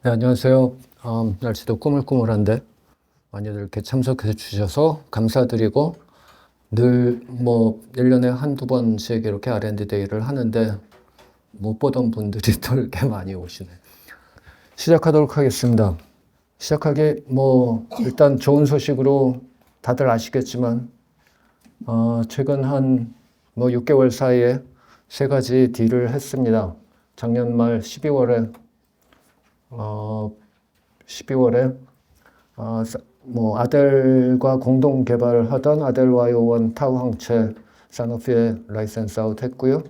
네, 안녕하세요. 날씨도 꾸물꾸물한데 많이들 이렇게 참석해 주셔서 감사드리고 늘 뭐 1년에 한두 번씩 이렇게 R&D 데이를 하는데 못 보던 분들이 또 이렇게 많이 오시네. 시작하도록 하겠습니다. 시작하기 일단 좋은 소식으로 다들 아시겠지만 최근 한 6개월 사이에 세 가지 딜을 했습니다. 작년 말 12월에 12월에 아델과 공동 개발하던 아델 Y01 타우 항체 사노피에 라이센스 아웃 했고요.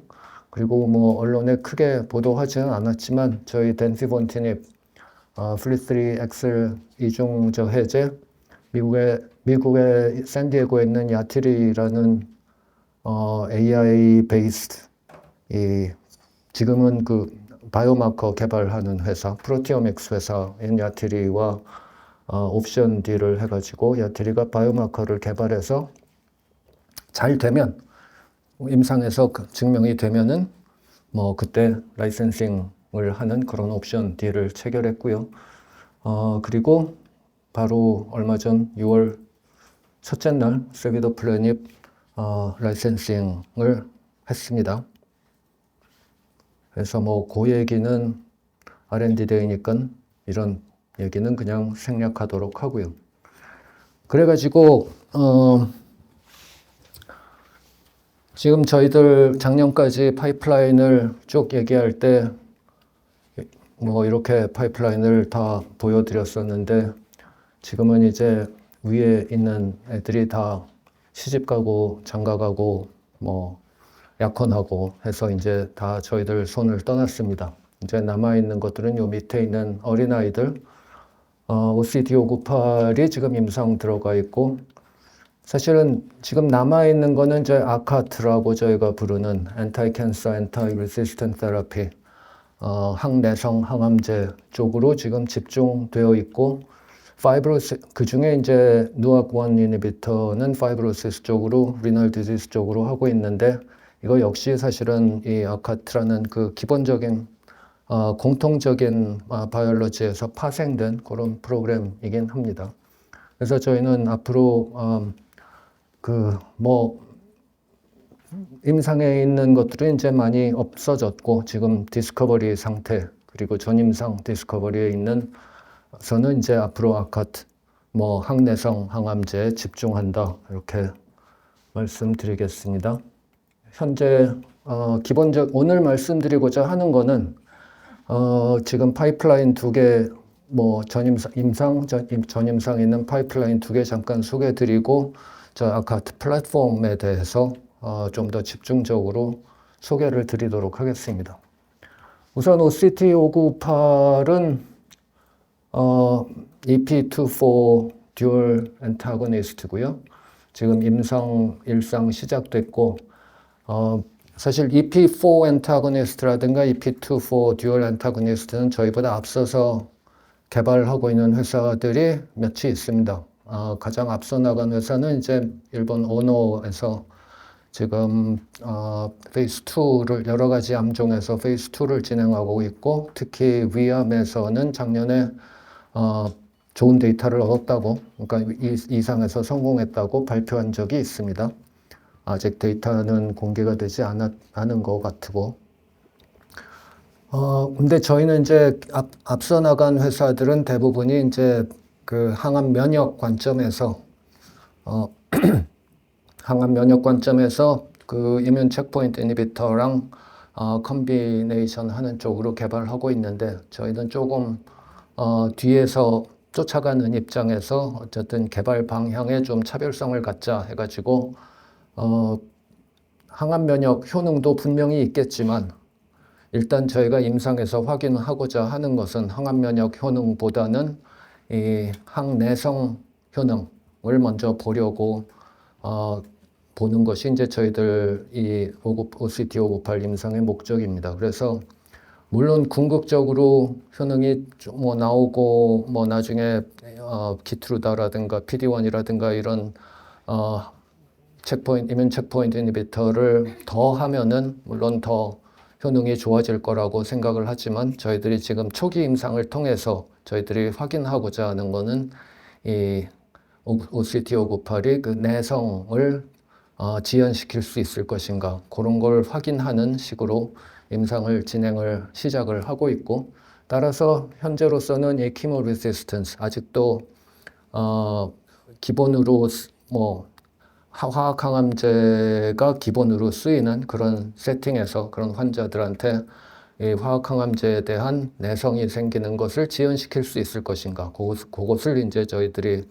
그리고 언론에 크게 보도하지는 않았지만 저희 댄피본티닙 플리3 엑셀 이중저 해제 미국의 샌디에고에 있는 야티리라는 AI 베이스드 지금은 그 바이오마커 개발하는 회사 프로티오믹스 회사인 야티리와 옵션 딜을 해가지고 야티리가 바이오마커를 개발해서 잘 되면 임상에서 증명이 되면은 그때 라이센싱을 하는 그런 옵션 딜을 체결했고요. 그리고 바로 얼마 전 6월 첫째 날 세비더 플래닛 라이센싱을 했습니다. 그래서 그 얘기는 R&D 데이니까 이런 얘기는 그냥 생략하도록 하고요. 그래가지고 지금 저희들 작년까지 파이프라인을 쭉 얘기할 때 이렇게 파이프라인을 다 보여드렸었는데 지금은 이제 위에 있는 애들이 다 시집가고 장가가고 약혼하고 해서 이제 다 저희들 손을 떠났습니다. 이제 남아있는 것들은 요 밑에 있는 어린아이들 OCD598이 지금 임상 들어가 있고 사실은 지금 남아있는 거는 이제 아카트라고 저희가 부르는 Anti-Cancer, Anti-Resistant Therapy 항내성 항암제 쪽으로 지금 집중되어 있고 그 중에 이제 누악1 이니비터는 파이브로시스 쪽으로 리널 디지스 쪽으로 하고 있는데 이거 역시 사실은 이 아카트라는 그 기본적인 공통적인 바이올로지에서 파생된 그런 프로그램이긴 합니다. 그래서 저희는 앞으로 임상에 있는 것들은 이제 많이 없어졌고 지금 디스커버리 상태 그리고 전임상 디스커버리에 있는 저는 이제 앞으로 아카트 항내성 항암제에 집중한다 이렇게 말씀드리겠습니다. 현재 오늘 말씀드리고자 하는 거는 지금 파이프라인 두 개 전임상에 있는 파이프라인 두 개 잠깐 소개드리고 저 아카트 플랫폼에 대해서 좀 더 집중적으로 소개를 드리도록 하겠습니다. 우선 OCT598은 EP24 듀얼 엔타고니스트고요. 지금 일상 시작됐고 사실 EP4 엔타고니스트라든가 EP24 듀얼 엔타고니스트는 저희보다 앞서서 개발하고 있는 회사들이 몇이 있습니다. 가장 앞서 나간 회사는 이제 일본 오노에서 지금 페이스 2를 여러 가지 암종에서 페이스 2를 진행하고 있고 특히 위암에서는 작년에 좋은 데이터를 얻었다고 그러니까 이상에서 성공했다고 발표한 적이 있습니다. 아직 데이터는 공개가 되지 않은 것 같고 근데 저희는 이제 앞서 나간 회사들은 대부분이 이제 그 항암 면역 관점에서 항암 면역 관점에서 그 이뮨 체크포인트 이니비터랑 컨비네이션 하는 쪽으로 개발하고 있는데 저희는 조금 뒤에서 쫓아가는 입장에서 어쨌든 개발 방향에 좀 차별성을 갖자 해가지고 항암 면역 효능도 분명히 있겠지만 일단 저희가 임상에서 확인하고자 하는 것은 항암 면역 효능보다는 이 항내성 효능을 먼저 보려고 보는 것이 이제 저희들 이 OCT598 임상의 목적입니다. 그래서 물론 궁극적으로 효능이 나오고 나중에 키트루다라든가 PD-1이라든가 이런 이뮨 체크포인트 이니비터를 더 하면은 물론 더 효능이 좋아질 거라고 생각을 하지만 저희들이 지금 초기 임상을 통해서 저희들이 확인하고자 하는 거는 이 OCT598이 그 내성을 지연시킬 수 있을 것인가 그런 걸 확인하는 식으로 임상을 진행을 시작을 하고 있고 따라서 현재로서는 이 키모 레지스턴스 아직도 기본으로 뭐 화학 항암제가 기본으로 쓰이는 그런 세팅에서 그런 환자들한테 이 화학 항암제에 대한 내성이 생기는 것을 지연시킬 수 있을 것인가 그것을 이제 저희들이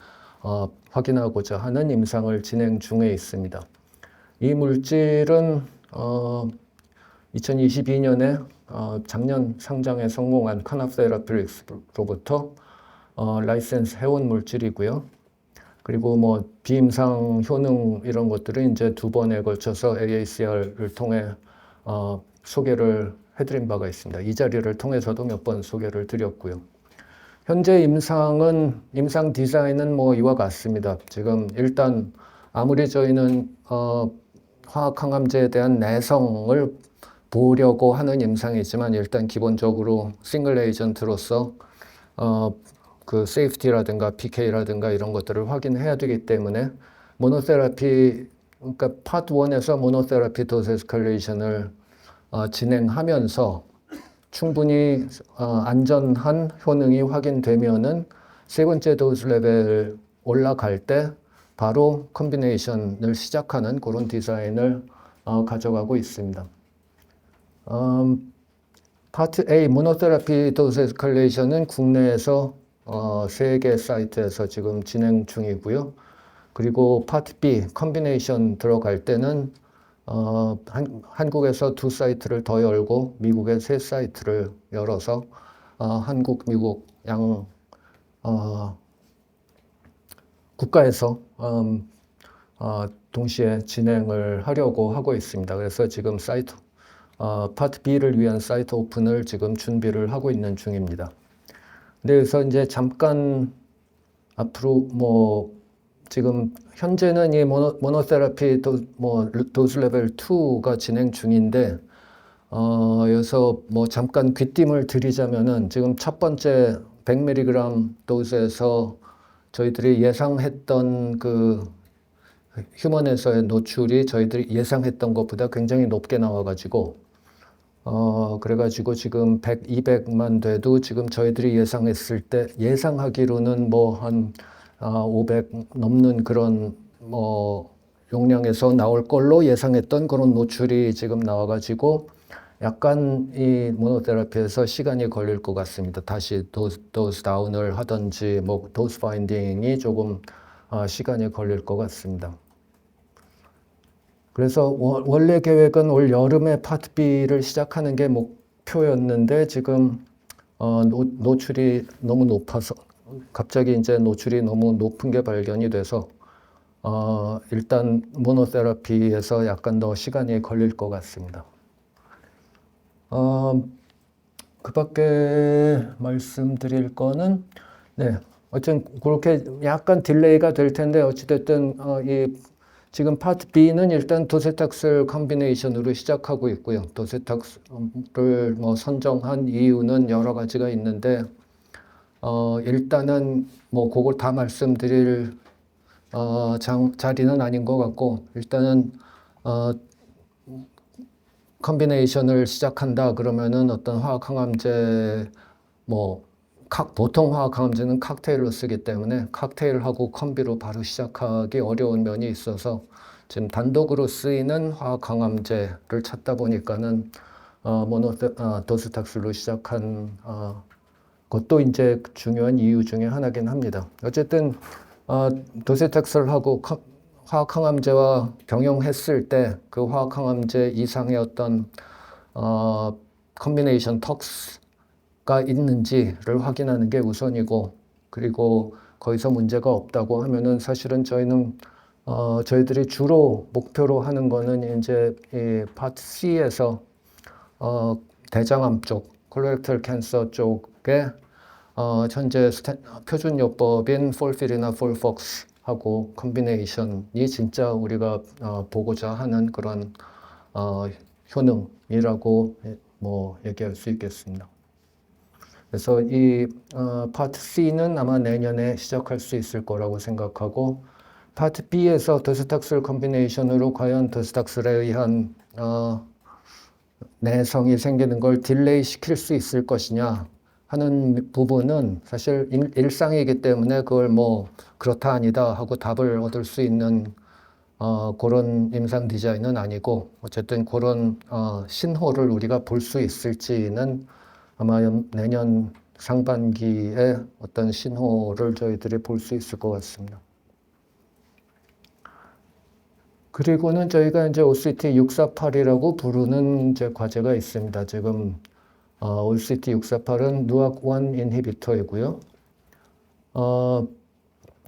확인하고자 하는 임상을 진행 중에 있습니다. 이 물질은 2022년에 작년 상장에 성공한 카나페라피릭스로부터 라이센스 해온 물질이고요. 그리고 뭐 비임상 효능 이런 것들은 이제 2번에 걸쳐서 AACR을 통해 소개를 해드린 바가 있습니다. 이 자리를 통해서도 몇 번 소개를 드렸고요. 현재 임상 디자인은 뭐 이와 같습니다. 지금 일단 아무리 저희는 화학 항암제에 대한 내성을 보려고 하는 임상이지만 일단 기본적으로 싱글 에이전트로서 그 세이프티라든가 PK라든가 이런 것들을 확인해야 되기 때문에 모노테라피 그러니까 파트 1에서 모노테라피 도스 에스컬레이션을 진행하면서 충분히 안전한 효능이 확인되면은 세 번째 도스 레벨 올라갈 때 바로 컨비네이션을 시작하는 그런 디자인을 가져가고 있습니다. 파트 A 모노테라피 도스 에스컬레이션은 국내에서 3개 사이트에서 지금 진행 중이고요. 그리고 파트 B 컨비네이션 들어갈 때는 한국에서 2사이트를 더 열고 미국에 3사이트를 열어서 한국, 미국 양 국가에서 동시에 진행을 하려고 하고 있습니다. 그래서 지금 사이트 파트 B를 위한 사이트 오픈을 지금 준비를 하고 있는 중입니다. 그래서 이제 잠깐 앞으로 뭐 지금 현재는 이 모노테라피 도스 레벨 2가 진행 중인데 여기서 뭐 잠깐 귀띔을 드리자면은 지금 첫 번째 100mg 도스에서 저희들이 예상했던 그 휴먼에서의 노출이 저희들이 예상했던 것보다 굉장히 높게 나와가지고 그래가지고 지금 100, 200만 돼도 지금 저희들이 예상했을 때 예상하기로는 뭐 한 500 넘는 그런 뭐 용량에서 나올 걸로 예상했던 그런 노출이 지금 나와가지고 약간 이 모노테라피에서 시간이 걸릴 것 같습니다. 다시 도스 다운을 하든지 뭐 도스 파인딩이 조금 시간이 걸릴 것 같습니다. 그래서 원래 계획은 올 여름에 파트 B를 시작하는 게 목표였는데 지금 노출이 너무 높아서 갑자기 이제 노출이 너무 높은 게 발견이 돼서 일단 모노테라피에서 약간 더 시간이 걸릴 것 같습니다. 그 밖에 말씀드릴 거는 네, 어쨌든 그렇게 약간 딜레이가 될 텐데 어찌됐든 지금 파트 B는 일단 도세탁슬 컨비네이션으로 시작하고 있고요. 도세탁스를 뭐 선정한 이유는 여러 가지가 있는데 일단은 뭐 그걸 다 말씀드릴 자리는 아닌 것 같고 일단은 컨비네이션을 시작한다 그러면은 어떤 화학 항암제 뭐 보통 화학 항암제는 칵테일로 쓰기 때문에 칵테일하고 컴비로 바로 시작하기 어려운 면이 있어서 지금 단독으로 쓰이는 화학 항암제를 찾다 보니까는 도스탁스로 시작한 것도 이제 중요한 이유 중에 하나긴 합니다. 어쨌든 도세탁스하고 화학 항암제와 병용했을 때 그 화학 항암제 이상의 어떤 컨비네이션 톡스가 있는지를 확인하는 게 우선이고 그리고 거기서 문제가 없다고 하면은 사실은 저희들이 주로 목표로 하는 거는 이제 이 파트 C에서 대장암 쪽 콜레렉탈 캔서 쪽에 현재 표준요법인 폴필이나 폴폭스하고 컨비네이션이 진짜 우리가 보고자 하는 그런 효능이라고 뭐 얘기할 수 있겠습니다. 그래서 이 파트 C는 아마 내년에 시작할 수 있을 거라고 생각하고, 파트 B에서 더스닥슬 컴비네이션으로 과연 더스닥슬에 의한 내성이 생기는 걸 딜레이 시킬 수 있을 것이냐 하는 부분은 사실 일상이기 때문에 그걸 뭐 그렇다 아니다 하고 답을 얻을 수 있는 그런 임상 디자인은 아니고, 어쨌든 그런 신호를 우리가 볼 수 있을지는 아마 내년 상반기에 어떤 신호를 저희들이 볼 수 있을 것 같습니다. 그리고는 저희가 이제 OCT 648이라고 부르는 이제 과제가 있습니다. 지금 OCT 648은 누악1 인히비터이고요.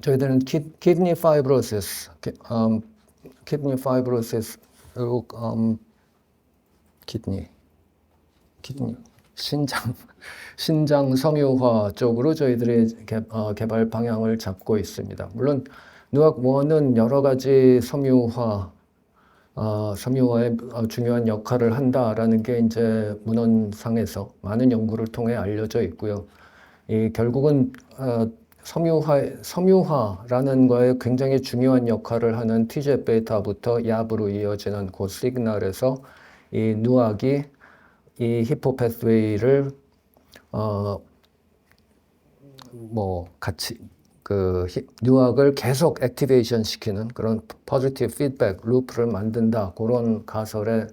저희들은 키드니 파이브로시스, 키드니 파이브로시스, 그리고 키드니, 신장 섬유화 쪽으로 저희들이 개발 방향을 잡고 있습니다. 물론 누악1은 여러 가지 섬유화의 중요한 역할을 한다라는 게 이제 문헌상에서 많은 연구를 통해 알려져 있고요. 결국은 섬유화라는 거에 굉장히 중요한 역할을 하는 TGF 베타부터 얍으로 이어지는 그 시그널에서 이 누악이 이 히포 패스웨이를 같이 누악을 계속 액티베이션 시키는 그런 포지티브 피드백 루프를 만든다, 그런 가설에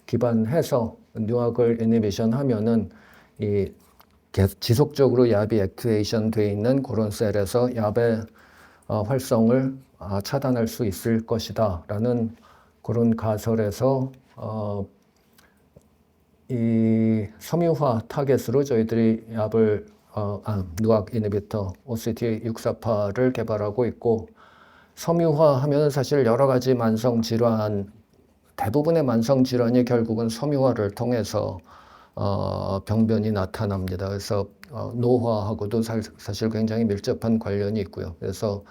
기반해서 누악을 이니비션 하면은 지속적으로 얍이 액티베이션 돼 있는 그런 셀에서 얍의 활성을 차단할 수 있을 것이다 라는 그런 가설에서 이 섬유화 타겟으로 저희들이 얍을 누악 이니비터 OCT 648을 개발하고 있고, 섬유화 하면 사실 여러 가지 만성 질환, 대부분의 만성 질환이 결국은 섬유화를 통해서 병변이 나타납니다. 그래서 노화하고도 사실 굉장히 밀접한 관련이 있고요. 그래서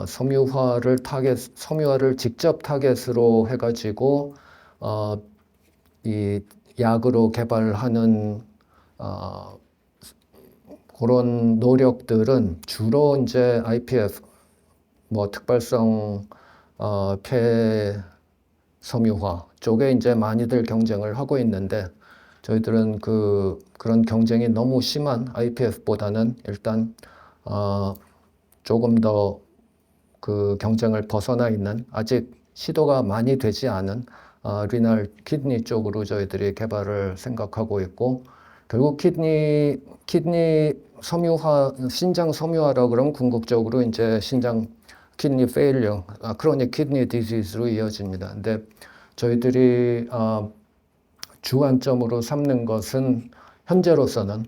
섬유화를 직접 타겟으로 해가지고 이 약으로 개발하는 그런 노력들은 주로 이제 IPF, 특발성 폐 섬유화 쪽에 이제 많이들 경쟁을 하고 있는데, 저희들은 그런 경쟁이 너무 심한 IPF보다는 일단 조금 더 그 경쟁을 벗어나 있는, 아직 시도가 많이 되지 않은 리널 키드니 쪽으로 저희들이 개발을 생각하고 있고, 결국 키드니 섬유화, 신장 섬유화라 그러면 궁극적으로 이제 신장 키드니 페일리어, 크로닉 키드니 디지즈로 이어집니다. 근데 저희들이 주안점으로 삼는 것은 현재로서는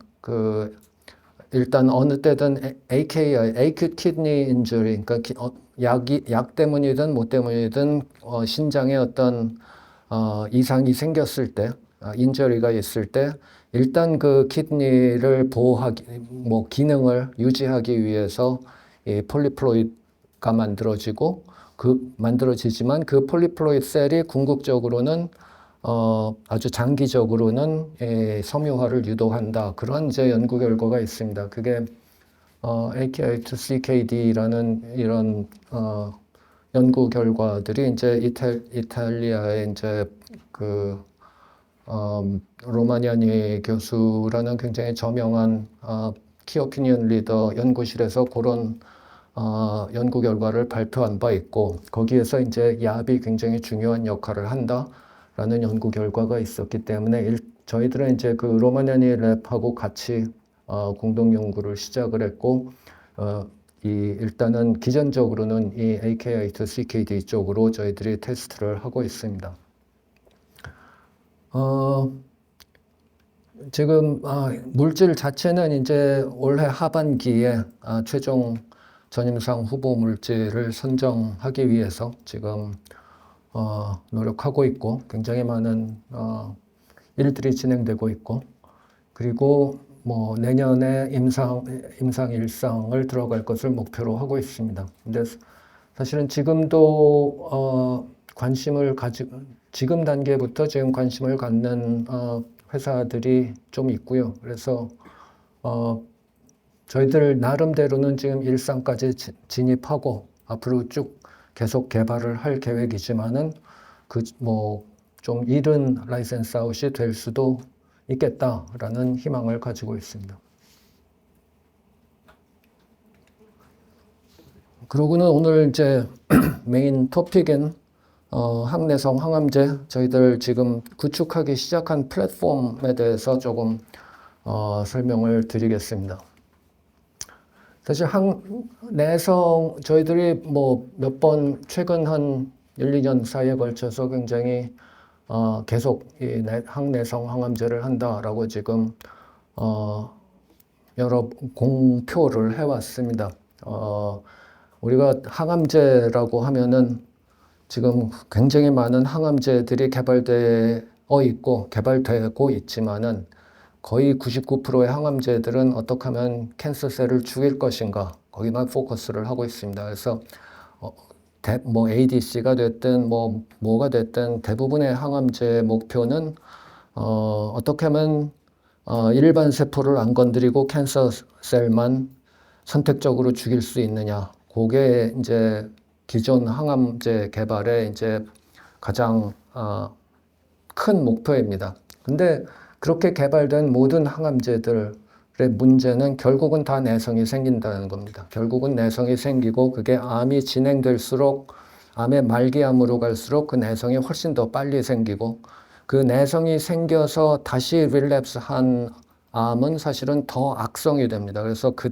일단 어느 때든 AKI, Acute Kidney Injury, 그러니까 약 때문이든 뭐 때문이든 신장에 어떤 이상이 생겼을 때, 인저리가 있을 때, 일단 그 키드니를 보호하기, 기능을 유지하기 위해서 이 폴리플로이드가 만들어지지만 그 폴리플로이드 셀이 궁극적으로는 아주 장기적으로는 섬유화를 유도한다. 그런 이제 연구 결과가 있습니다. 그게 AKI to CKD라는 이런 연구 결과들이 이제 이탈리아의 이제 로마니아니 교수라는 굉장히 저명한 키오피니언 리더 연구실에서 그런 연구 결과를 발표한 바 있고, 거기에서 이제 얍이 굉장히 중요한 역할을 한다라는 연구 결과가 있었기 때문에 저희들은 이제 그 로마니아니 랩하고 같이 공동 연구를 시작을 했고, 일단은 기존적으로는 이 AKI to CKD 쪽으로 저희들이 테스트를 하고 있습니다. 지금 물질 자체는 이제 올해 하반기에 최종 전임상 후보 물질을 선정하기 위해서 지금 노력하고 있고, 굉장히 많은 일들이 진행되고 있고, 그리고 내년에 임상 일상을 들어갈 것을 목표로 하고 있습니다. 근데 사실은 지금도 관심을 지금 단계부터 지금 관심을 갖는 회사들이 좀 있고요. 그래서 저희들 나름대로는 지금 일상까지 진입하고 앞으로 쭉 계속 개발을 할 계획이지만은 좀 이른 라이센스 아웃이 될 수도 있겠다라는 희망을 가지고 있습니다. 그러고는 오늘 이제 메인 토픽인 항내성 항암제 저희들 지금 구축하기 시작한 플랫폼에 대해서 조금 설명을 드리겠습니다. 사실 항내성 저희들이 몇 번 최근 한 1, 2년 사이에 걸쳐서 굉장히 계속 이 항내성 항암제를 한다라고 지금 여러 공표를 해왔습니다. 우리가 항암제라고 하면은 지금 굉장히 많은 항암제들이 개발되고 있지만은 거의 99%의 항암제들은 어떻게 하면 캔서셀을 죽일 것인가 거기만 포커스를 하고 있습니다. 그래서 ADC가 됐든 뭐가 됐든 대부분의 항암제의 목표는 어떻게 하면 일반 세포를 안 건드리고 캔서셀만 선택적으로 죽일 수 있느냐. 그게 이제 기존 항암제 개발의 이제 가장 큰 목표입니다. 근데 그렇게 개발된 모든 항암제들의 문제는 결국은 다 내성이 생긴다는 겁니다. 결국은 내성이 생기고 그게 암이 진행될수록 암의 말기암으로 갈수록 그 내성이 훨씬 더 빨리 생기고 그 내성이 생겨서 다시 릴랩스한 암은 사실은 더 악성이 됩니다. 그래서 그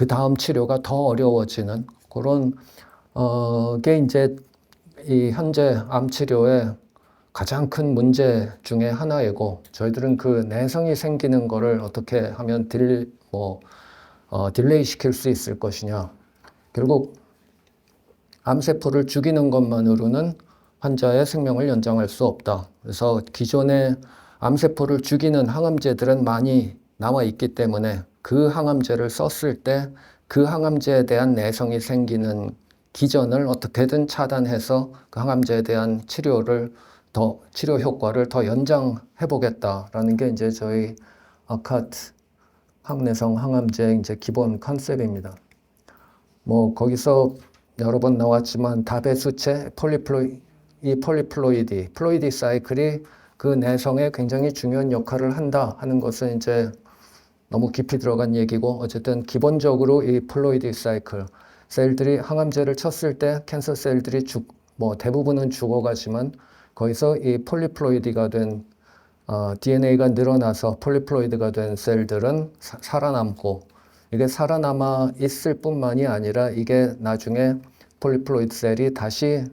다음 치료가 더 어려워지는 그런 게 이제 이 현재 암 치료의 가장 큰 문제 중에 하나이고 저희들은 그 내성이 생기는 거를 어떻게 하면 딜레이 시킬 수 있을 것이냐. 결국 암세포를 죽이는 것만으로는 환자의 생명을 연장할 수 없다. 그래서 기존의 암세포를 죽이는 항암제들은 많이 나와 있기 때문에 그 항암제를 썼을 때 그 항암제에 대한 내성이 생기는 기전을 어떻게든 차단해서 그 항암제에 대한 치료 효과를 더 연장해 보겠다라는 게 이제 저희 아카트 항내성 항암제 이제 기본 컨셉입니다. 거기서 여러 번 나왔지만 다배수체 플로이디 사이클이 그 내성에 굉장히 중요한 역할을 한다 하는 것은 이제 너무 깊이 들어간 얘기고 어쨌든 기본적으로 이 플로이디 사이클 셀들이 항암제를 쳤을 때 캔서 셀들이 대부분은 죽어가지만 거기서 이 폴리플로이드가 된 DNA가 늘어나서 폴리플로이드가 된 셀들은 살아남고 이게 살아남아 있을 뿐만이 아니라 이게 나중에 폴리플로이드 셀이 다시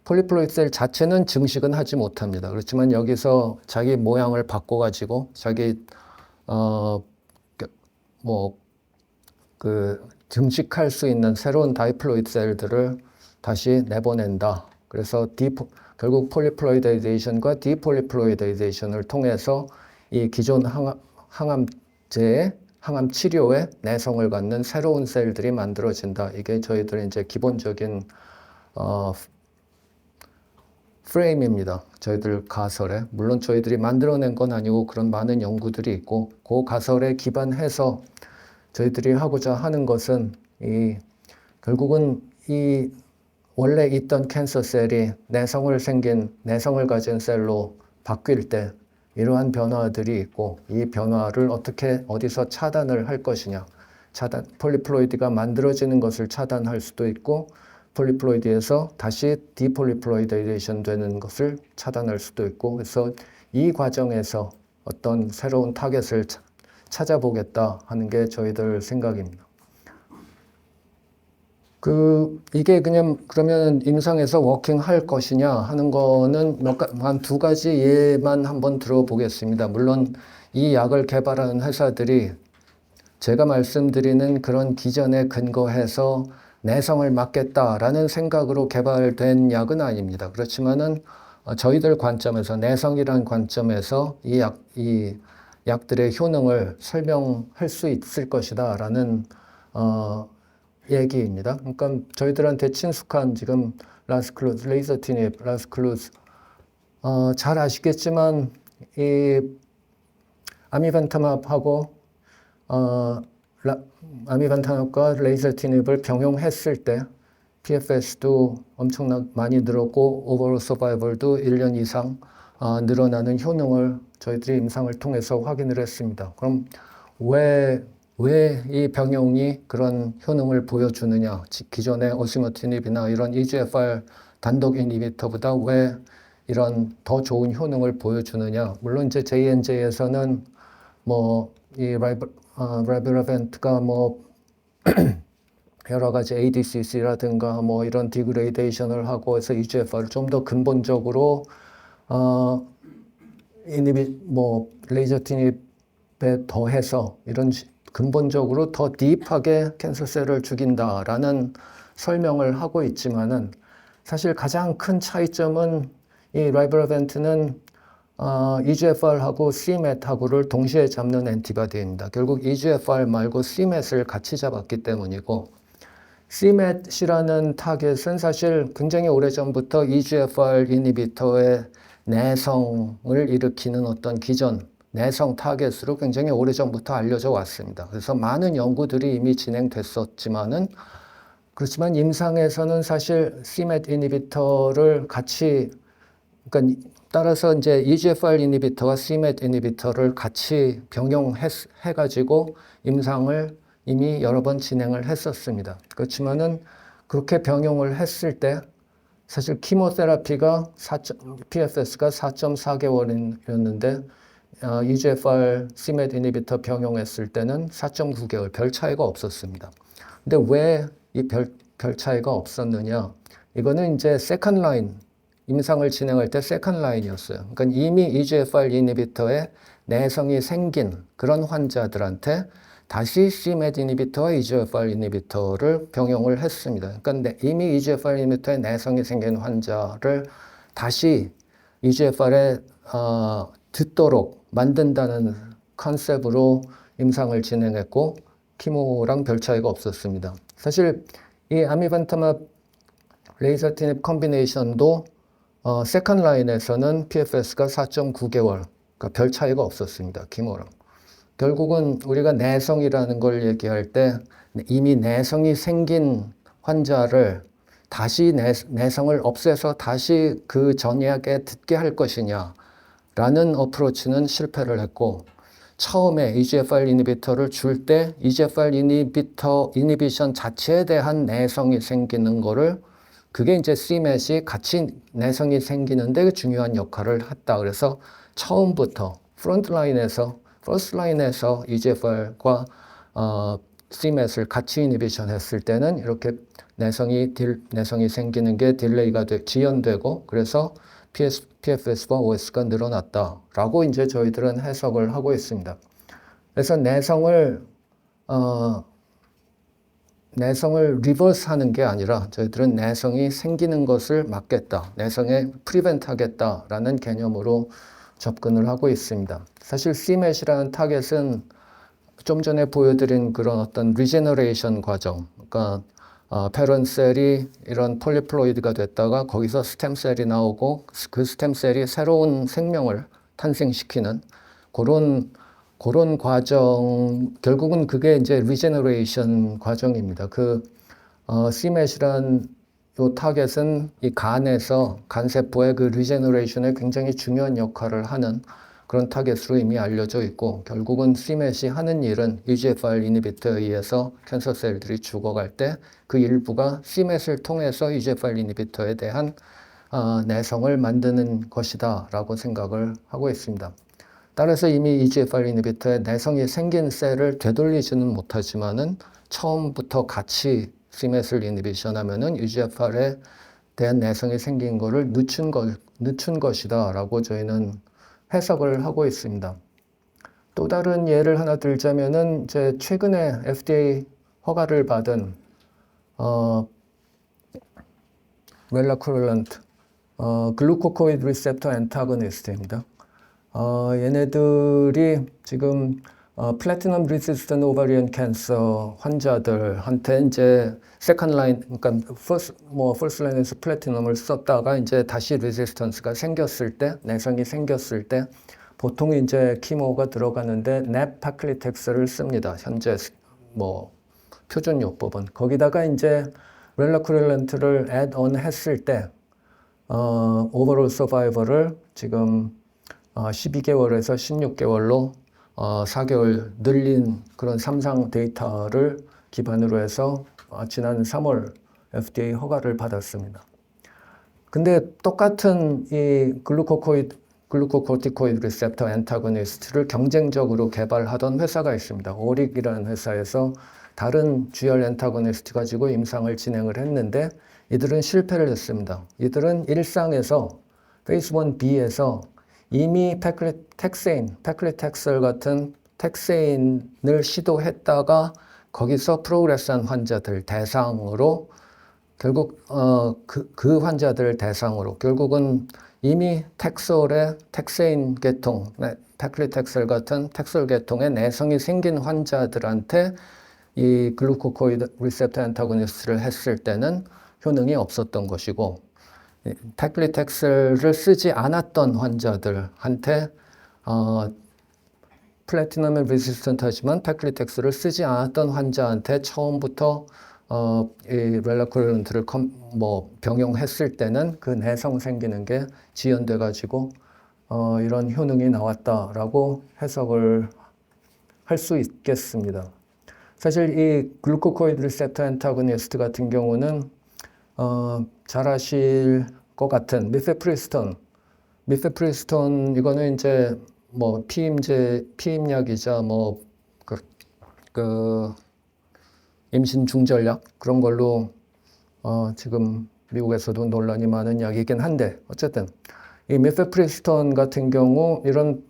폴리플로이드 셀 자체는 증식은 하지 못합니다. 그렇지만 여기서 자기 모양을 바꿔가지고 자기 증식할 수 있는 새로운 다이플로이드 셀들을 다시 내보낸다. 그래서 결국 폴리플로이데이제이션과 디폴리플로이데이제이션을 통해서 이 기존 항암제의 항암 치료에 내성을 갖는 새로운 셀들이 만들어진다. 이게 저희들의 이제 기본적인 프레임입니다. 저희들 가설에. 물론 저희들이 만들어낸 건 아니고 그런 많은 연구들이 있고 그 가설에 기반해서 저희들이 하고자 하는 것은 결국은 이 원래 있던 캔서 셀이 내성을 가진 셀로 바뀔 때 이러한 변화들이 있고 이 변화를 어디서 차단을 할 것이냐. 폴리플로이드가 만들어지는 것을 차단할 수도 있고 폴리플로이드에서 다시 디폴리플로이데이션 되는 것을 차단할 수도 있고 그래서 이 과정에서 어떤 새로운 타겟을 찾아보겠다 하는 게 저희들 생각입니다. 이게 그냥 그러면 임상에서 워킹할 것이냐 하는 거는 한 두 가지 예만 한번 들어보겠습니다. 물론 이 약을 개발하는 회사들이 제가 말씀드리는 그런 기전에 근거해서 내성을 막겠다라는 생각으로 개발된 약은 아닙니다. 그렇지만은 저희들 관점에서 내성이라는 관점에서 이 약들의 효능을 설명할 수 있을 것이다라는 얘기입니다. 그러니까 저희들한테 친숙한 지금 라스클루즈, 레이저티닙, 라스클루즈 잘 아시겠지만 이 아미반타맙하고 아미반타맙과 레이저티닙을 병용했을 때 PFS도 엄청나게 많이 늘었고 오버올 서바이벌도 1년 이상 늘어나는 효능을 저희들이 임상을 통해서 확인을 했습니다. 그럼 왜 이 병용이 그런 효능을 보여주느냐? 기존의 오시머티닙이나 이런 EGFR 단독 이니비터보다 왜 이런 더 좋은 효능을 보여주느냐? 물론 이제 J&J에서는 뭐 이 라비라벤트가 뭐 여러 가지 ADCC라든가 뭐 이런 디그레이데이션을 하고 해서 EGFR을 좀 더 근본적으로 레이저티닙에 더해서 이런 근본적으로 더 딥하게 캔서셀을 죽인다라는 설명을 하고 있지만은 사실 가장 큰 차이점은 이 라이브라벤트는 EGFR하고 c-MET하고를 동시에 잡는 엔티바디입니다. 결국 EGFR 말고 c-MET을 같이 잡았기 때문이고 c-MET이라는 타겟은 사실 굉장히 오래전부터 EGFR 이니비터의 내성을 일으키는 어떤 기존 내성 타겟으로 굉장히 오래전부터 알려져 왔습니다. 그래서 많은 연구들이 이미 진행됐었지만은 그렇지만 임상에서는 사실 c-MET 이니비터를 같이 그러니까 따라서 이제 EGFR 이니비터와 c-MET 이니비터를 같이 병용해가지고 임상을 이미 여러 번 진행을 했었습니다. 그렇지만은 그렇게 병용을 했을 때 사실 키모테라피가 PFS가 4.4개월이었는데 EGFR c-MET 이니비터 병용했을 때는 4.9개월 별 차이가 없었습니다. 근데 왜 이 별 차이가 없었느냐? 이거는 이제 세컨드 라인 임상을 진행할 때 세컨드 라인이었어요. 그러니까 이미 EGFR 이니비터에 내성이 생긴 그런 환자들한테 다시 c-MET 이니비터와 EGFR 이니비터를 병용을 했습니다. 그러니까 이미 EGFR 이니비터에 내성이 생긴 환자를 다시 EGFR에 듣도록 만든다는 컨셉으로 임상을 진행했고 키모랑 별 차이가 없었습니다. 사실 이 아미반타맙 레이저티닙 콤비네이션도 세컨드 라인에서는 PFS가 4.9개월, 그러니까 별 차이가 없었습니다. 키모랑. 결국은 우리가 내성이라는 걸 얘기할 때 이미 내성이 생긴 환자를 다시 내성을 없애서 다시 그 전약에 듣게 할 것이냐 라는 어프로치는 실패를 했고 처음에 EGFR 이니비터를 줄 때 EGFR 이니비션 자체에 대한 내성이 생기는 거를 그게 이제 c-MET이 같이 내성이 생기는데 중요한 역할을 했다. 그래서 처음부터 퍼스트 라인에서 EGFR과 c-MET을 같이 이니비션 했을 때는 이렇게 내성이 생기는 게 딜레이가 지연되고 그래서 PFS와 OS가 늘어났다라고 이제 저희들은 해석을 하고 있습니다. 그래서 내성을 리버스 하는 게 아니라 저희들은 내성이 생기는 것을 막겠다. 내성에 프리벤트 하겠다라는 개념으로 접근을 하고 있습니다. 사실 c-MET이라는 타겟은 좀 전에 보여드린 그런 어떤 리제너레이션 과정, 그러니까 페런셀이 이런 폴리플로이드가 됐다가 거기서 스템셀이 나오고 그 스템셀이 새로운 생명을 탄생시키는 그런 과정, 결국은 그게 이제 리제너레이션 과정입니다. c-MET이란 요 타겟은 이 간에서 간세포의 그 리제너레이션에 굉장히 중요한 역할을 하는 그런 타겟으로 이미 알려져 있고 결국은 c-MET이 하는 일은 EGFR 이니비터에 의해서 캔서 셀들이 죽어갈 때 그 일부가 c-MET을 통해서 EGFR 이니비터에 대한 내성을 만드는 것이다 라고 생각을 하고 있습니다. 따라서 이미 EGFR 이니비터에 내성이 생긴 셀을 되돌리지는 못하지만은 처음부터 같이 c-MET을 이니비션하면은 EGFR에 대한 내성이 생긴 거를 늦춘 것이다 라고 저희는 해석을 하고 있습니다. 또 다른 예를 하나 들자면은 이제 최근에 FDA 허가를 받은 웰라쿠렐란트 글루코코이드 리셉터 엔타고니스트입니다. 얘네들이 지금 플래티넘 리지스턴트 오버리언 캔서 환자들한테 이제 세컨 라인, 그러니까 퍼스트 라인에서 플래티넘을 썼다가 이제 다시 레지스턴스가 생겼을 때, 내성이 생겼을 때 보통 이제 키모가 들어가는데 냅파클리텍스를 씁니다. 현재 뭐 표준 요법은. 거기다가 이제 렐라쿠릴렌트를 애드온 했을 때 오버롤 서바이벌을 지금 12개월에서 16개월로 4개월 늘린 그런 삼상 데이터를 기반으로 해서 지난 3월 FDA 허가를 받았습니다. 근데 똑같은 이 글루코코티코이드 리셉터 엔타고니스트를 경쟁적으로 개발하던 회사가 있습니다. 오릭이라는 회사에서 다른 GR 엔타고니스트 가지고 임상을 진행을 했는데 이들은 실패를 했습니다. 이들은 일상에서 페이스 1B에서 이미 패클리텍셀 같은 텍세인을 시도했다가 거기서 프로그레스한 환자들 대상으로 결국 그 환자들 대상으로 결국은 이미 텍솔의 텍세인 계통, 패클리텍셀 같은 텍솔 계통의 내성이 생긴 환자들한테 이 글루코코이드 리셉터 엔타고니스트를 했을 때는 효능이 없었던 것이고 패클리텍셀을 쓰지 않았던 환자들한테 플래티넘에 레지스턴트 하지만 패클리텍스를 쓰지 않았던 환자한테 처음부터 이 렐라쿠릴렌트를 병용했을 때는 그 내성 생기는 게 지연돼 가지고 이런 효능이 나왔다라고 해석을 할 수 있겠습니다. 사실 이 글루코코이드 리셉터 엔타고니스트 같은 경우는 잘 아실 것 같은 미페프리스톤 이거는 이제 뭐 피임약이자 임신 중절약 그런 걸로 지금 미국에서도 논란이 많은 약이긴 한데 어쨌든 이 미페프리스톤 같은 경우 이런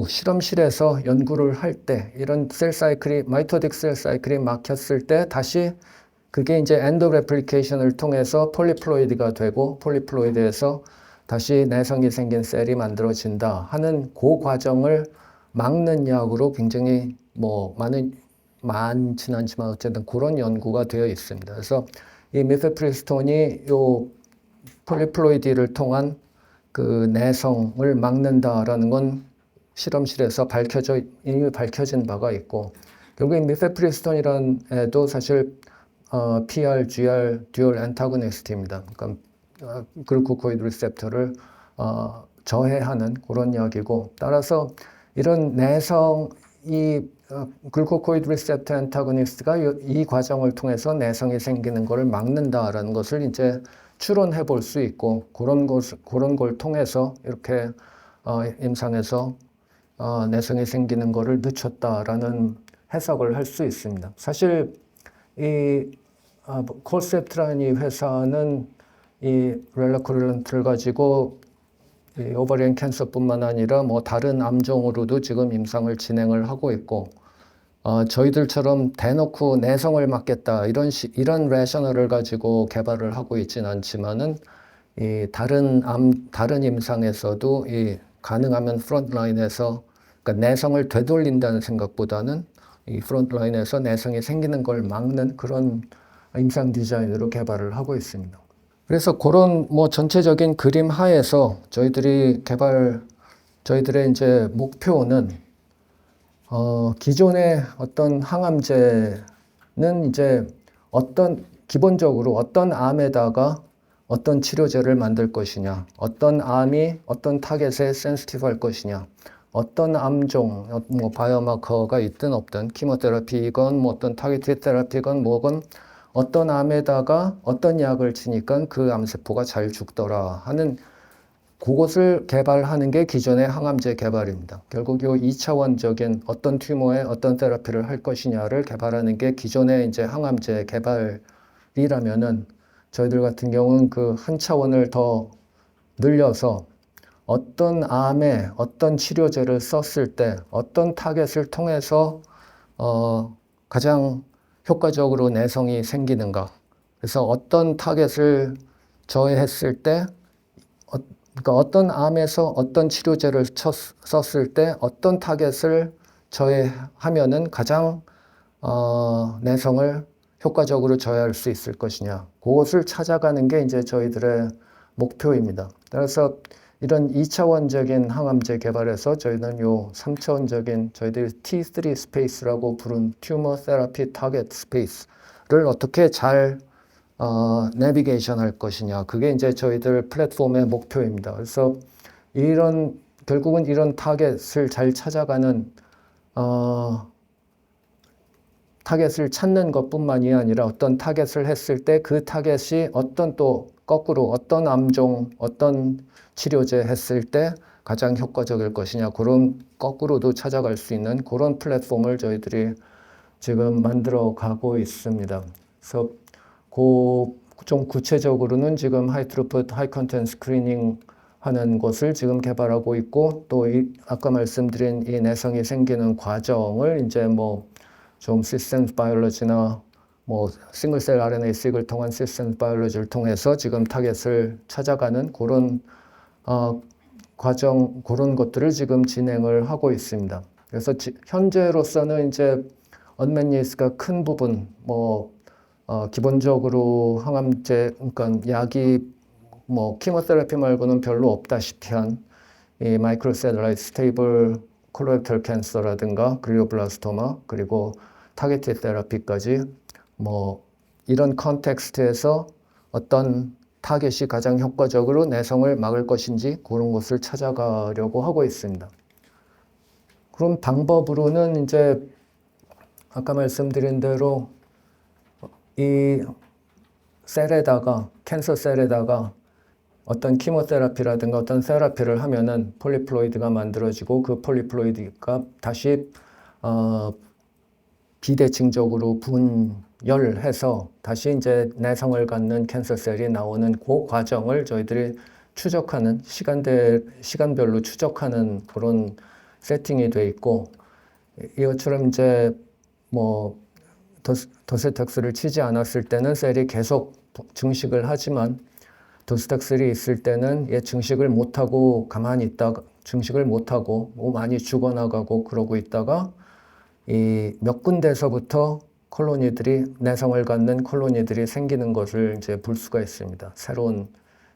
실험실에서 연구를 할 때 이런 마이토딕 셀 사이클이 막혔을 때 다시 그게 이제 엔도 레플리케이션을 통해서 폴리플로이드가 되고 폴리플로이드에서 다시 내성이 생긴 셀이 만들어진다 하는 그 과정을 막는 약으로 굉장히 많지는 않지만 어쨌든 그런 연구가 되어 있습니다. 그래서 이 미페프리스톤이 요 폴리플로이드를 통한 그 내성을 막는다라는 건 실험실에서 이미 밝혀진 바가 있고 결국에 미페프리스톤이라는 애도 사실 PR, GR 듀얼 엔타고니스트입니다. 그러니까 글루코코이드 리셉터를 저해하는 그런 약이고 따라서 이런 내성이 글루코코이드 리셉터 엔타고니스트가 이 과정을 통해서 내성이 생기는 것을 막는다라는 것을 이제 추론해 볼 수 있고 그런 걸 통해서 이렇게 임상에서 내성이 생기는 것을 늦췄다라는 해석을 할 수 있습니다. 사실 이 콜셉트라는 이 회사는 이 렐라쿠릴렌트를 가지고 이 오버리언 캔서뿐만 아니라 다른 암종으로도 지금 임상을 진행을 하고 있고 저희들처럼 대놓고 내성을 막겠다 이런 레셔널을 가지고 개발을 하고 있지는 않지만은 이 다른 임상에서도 이 가능하면 프론트라인에서 그러니까 내성을 되돌린다는 생각보다는 이 프론트라인에서 내성이 생기는 걸 막는 그런 임상 디자인으로 개발을 하고 있습니다. 그래서 그런 전체적인 그림 하에서 저희들의 이제 목표는 기존의 어떤 항암제는 이제 기본적으로 어떤 암에다가 어떤 치료제를 만들 것이냐, 어떤 암이 어떤 타겟에 센시티브 할 것이냐, 어떤 암종, 바이오마커가 있든 없든, 키모테라피건, 어떤 타겟 테라피건, 어떤 암에다가 어떤 약을 치니까 그 암세포가 잘 죽더라 하는 그것을 개발하는 게 기존의 항암제 개발입니다. 결국 요 2차원적인 어떤 튜머에 어떤 테라피를 할 것이냐를 개발하는 게 기존의 이제 항암제 개발이라면은 저희들 같은 경우는 그 한 차원을 더 늘려서 어떤 암에 어떤 치료제를 썼을 때 어떤 타겟을 통해서 가장 효과적으로 내성이 생기는가. 그래서 어떤 타겟을 저해했을 때 그러니까 어떤 암에서 어떤 치료제를 썼을 때 어떤 타겟을 저해하면은 가장 내성을 효과적으로 저해할 수 있을 것이냐. 그것을 찾아가는 게 이제 저희들의 목표입니다. 그래서 이런 2차원적인 항암제 개발에서 저희는 요 3차원적인 저희들이 T3 스페이스라고 부른 튜머 세라피 타겟 스페이스를 어떻게 잘 내비게이션 할 것이냐. 그게 이제 저희들 플랫폼의 목표입니다. 그래서 결국은 이런 타겟을 잘 찾아가는, 타겟을 찾는 것뿐만이 아니라 어떤 타겟을 했을 때 그 타겟이 또 거꾸로 어떤 암종, 어떤 치료제 했을 때 가장 효과적일 것이냐. 그런 거꾸로도 찾아갈 수 있는 그런 플랫폼을 저희들이 지금 만들어 가고 있습니다. 그래서 좀 구체적으로는 지금 하이 트루풋, 하이 컨텐트 스크리닝 하는 것을 지금 개발하고 있고, 또 아까 말씀드린 이 내성이 생기는 과정을 이제 좀 시스템 바이올로지나 싱글셀 RNA-seq을 통한 시스템 바이올로지를 통해서 지금 타겟을 찾아가는 그런 과정, 그런 것들을 지금 진행을 하고 있습니다. 그래서 현재로서는 이제 언맷 니즈가 큰 부분, 기본적으로 항암제, 그러니까 약이 키모테라피 말고는 별로 없다시피 한 이 마이크로세룰라이트 스테이블 콜로렉탈 캔서라든가 글리오블라스토마, 그리고 타겟티드 테라피까지 이런 컨텍스트에서 어떤 타겟이 가장 효과적으로 내성을 막을 것인지 그런 것을 찾아가려고 하고 있습니다. 그런 방법으로는 이제 아까 말씀드린 대로 이 셀에다가, 캔서 셀에다가 어떤 키모테라피라든가 어떤 세라피를 하면은 폴리플로이드가 만들어지고 그 폴리플로이드가 다시 비대칭적으로 분열해서 다시 이제 내성을 갖는 캔서 셀이 나오는 그 과정을 저희들이 추적하는, 시간별로 추적하는 그런 세팅이 돼 있고, 이것처럼 이제 도스텍스를 치지 않았을 때는 셀이 계속 증식을 하지만 도스텍스를 있을 때는 얘 증식을 못하고 가만히 있다가 증식을 못하고 많이 죽어나가고 그러고 있다가 이 몇 군데에서부터 내성을 갖는 콜로니들이 생기는 것을 이제 볼 수가 있습니다. 새로운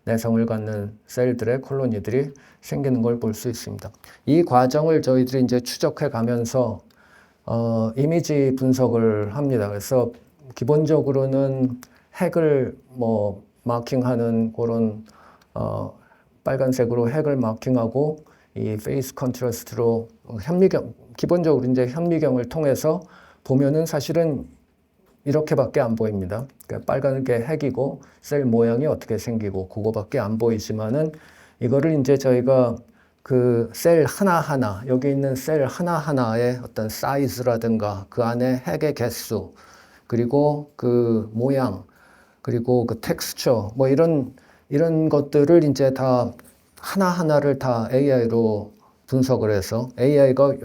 내성을 갖는 셀들의 콜로니들이 생기는 걸 볼 수 있습니다. 이 과정을 저희들이 이제 추적해 가면서 이미지 분석을 합니다. 그래서 기본적으로는 핵을 마킹하는 그런 빨간색으로 핵을 마킹하고 이 페이스 컨트라스트로 기본적으로 이제 현미경을 통해서 보면은 사실은 이렇게밖에 안 보입니다. 그러니까 빨간 게 핵이고 셀 모양이 어떻게 생기고 그거밖에 안 보이지만은 이거를 이제 저희가 그 셀 하나하나, 여기 있는 셀 하나하나의 어떤 사이즈라든가 그 안에 핵의 개수, 그리고 그 모양, 그리고 그 텍스처, 이런 것들을 이제 다 하나하나를 다 AI로 분석을 해서 AI가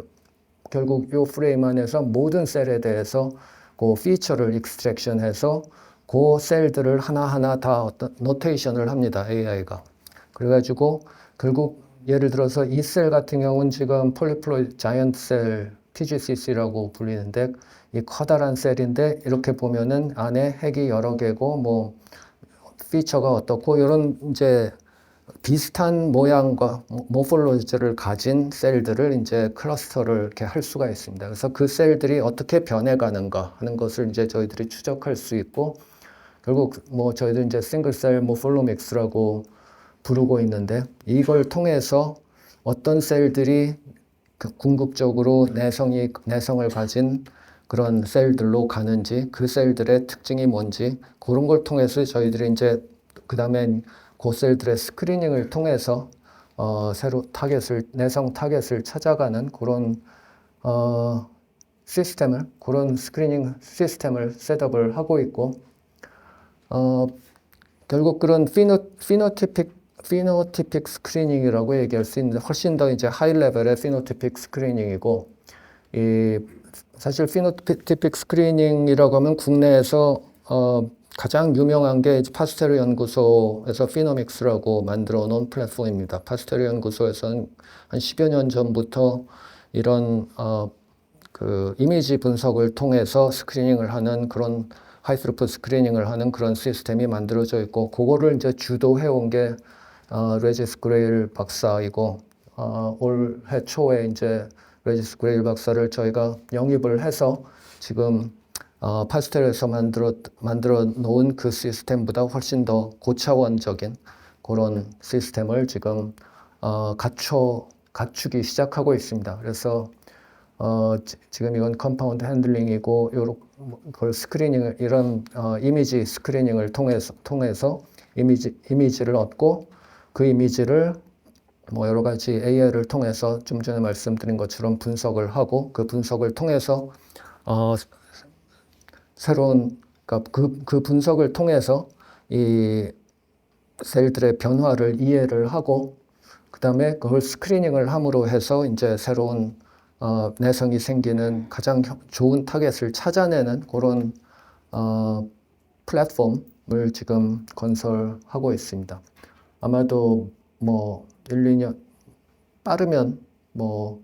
결국 이 프레임 안에서 모든 셀에 대해서 그 피처를 익스트랙션 해서 그 셀들을 하나하나 다 어떤 노테이션을 합니다. AI가. 그래가지고 결국 예를 들어서 이 셀 같은 경우는 지금 폴리플로이드 자이언트 셀 PGCC라고 불리는데 이 커다란 셀인데 이렇게 보면은 안에 핵이 여러 개고 피처가 어떻고 이런 이제 비슷한 모양과 모폴로지를 가진 셀들을 이제 클러스터를 이렇게 할 수가 있습니다. 그래서 그 셀들이 어떻게 변해가는가 하는 것을 이제 저희들이 추적할 수 있고, 결국 저희들 이제 싱글셀 모폴로믹스라고 부르고 있는데, 이걸 통해서 어떤 셀들이 궁극적으로 내성을 가진 그런 셀들로 가는지, 그 셀들의 특징이 뭔지, 그런 걸 통해서 저희들이 이제 그 다음에 그 셀들의 스크리닝을 통해서 새로 내성 타겟을 찾아가는 그런 그런 스크리닝 시스템을 셋업을 하고 있고, 결국 그런 피노티픽 스크리닝이라고 얘기할 수 있는데, 훨씬 더 이제 하이 레벨의 피노티픽 스크리닝이고, 사실 피노티픽 스크리닝이라고 하면 국내에서 가장 유명한 게 파스테르 연구소에서 피노믹스라고 만들어 놓은 플랫폼입니다. 파스테르 연구소에서는 한 10여 년 전부터 이런 그 이미지 분석을 통해서 스크리닝을 하는 그런 하이스루프 스크리닝을 하는 그런 시스템이 만들어져 있고, 그거를 이제 주도해 온 게 레지스 그레일 박사이고, 올해 초에 이제 레지스 그레일 박사를 저희가 영입을 해서 지금 파스텔에서 만들어 놓은 그 시스템보다 훨씬 더 고차원적인 그런 시스템을 지금 갖추기 시작하고 있습니다. 그래서 지금 이건 컴파운드 핸들링이고, 그걸 스크리닝을, 이런 이미지 스크리닝을 통해서 이미지를 얻고, 그 이미지를 뭐 여러 가지 AI를 통해서 좀 전에 말씀드린 것처럼 분석을 하고, 그 분석을 통해서 새로운, 그러니까 그 분석을 통해서 이 셀들의 변화를 이해를 하고, 그 다음에 그걸 스크리닝을 함으로 해서 이제 새로운 내성이 생기는 가장 좋은 타겟을 찾아내는 그런 플랫폼을 지금 건설하고 있습니다. 아마도 뭐 1, 2년 빠르면 뭐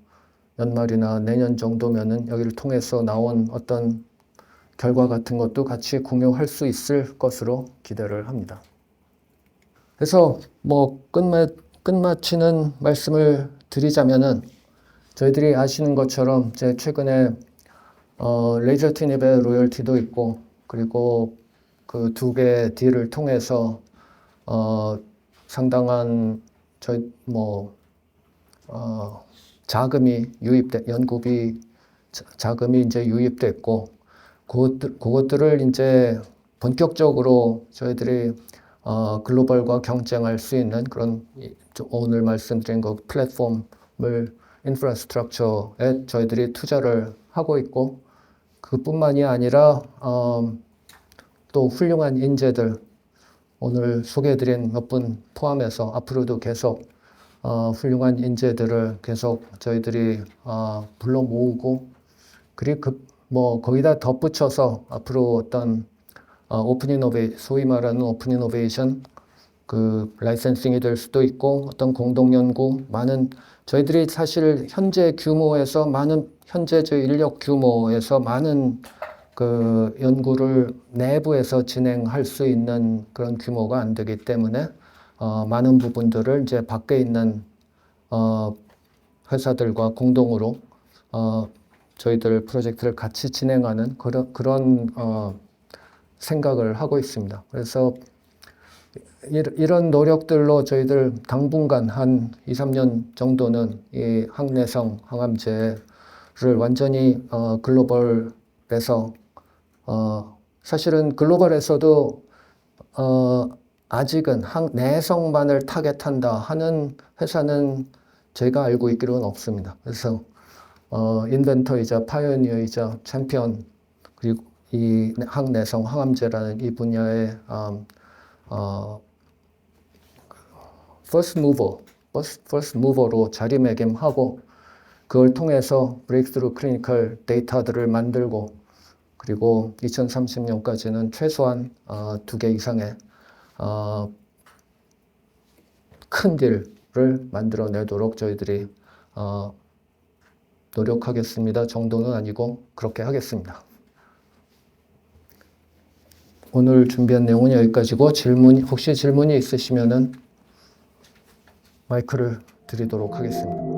연말이나 내년 정도면은 여기를 통해서 나온 어떤 결과 같은 것도 같이 공유할 수 있을 것으로 기대를 합니다. 그래서 뭐 끝마치는 말씀을 드리자면은, 저희들이 아시는 것처럼 이제 최근에 레이저 티닙의 로열티도 있고, 그리고 그 두 개의 딜을 통해서 상당한 자금이 연구비 자금이 이제 유입됐고, 그것들을 이제 본격적으로 저희들이 글로벌과 경쟁할 수 있는 그런 오늘 말씀드린 그 플랫폼을 인프라스트럭처에 저희들이 투자를 하고 있고, 그뿐만이 아니라 또 훌륭한 인재들, 오늘 소개해드린 몇 분 포함해서 앞으로도 계속 훌륭한 인재들을 계속 저희들이 불러 모으고, 그리고 거기다 덧붙여서 앞으로 어떤 소위 말하는 오픈 이노베이션, 그 라이센싱이 될 수도 있고, 어떤 공동 연구, 저희들이 사실 현재 인력 규모에서 많은 그 연구를 내부에서 진행할 수 있는 그런 규모가 안 되기 때문에 많은 부분들을 이제 밖에 있는 회사들과 공동으로 저희들 프로젝트를 같이 진행하는 그런 생각을 하고 있습니다. 그래서 이런 노력들로 저희들 당분간 한 2, 3년 정도는 이 항내성 항암제를 완전히 글로벌에서 사실은 글로벌에서도 아직은 내성만을 타겟한다 하는 회사는 제가 알고 있기로는 없습니다. 그래서 인벤터이자 파이오니어이자 챔피언, 그리고 이 항내성 항암제라는 이 분야의 퍼스트 무버로 자리매김하고, 그걸 통해서 브레이크스루 클리니컬 데이터들을 만들고, 그리고 2030년까지는 최소한 2개 이상의 큰 딜을 만들어내도록 저희들이 노력하겠습니다 정도는 아니고 그렇게 하겠습니다. 오늘 준비한 내용은 여기까지고, 혹시 질문이 있으시면은 마이크를 드리도록 하겠습니다.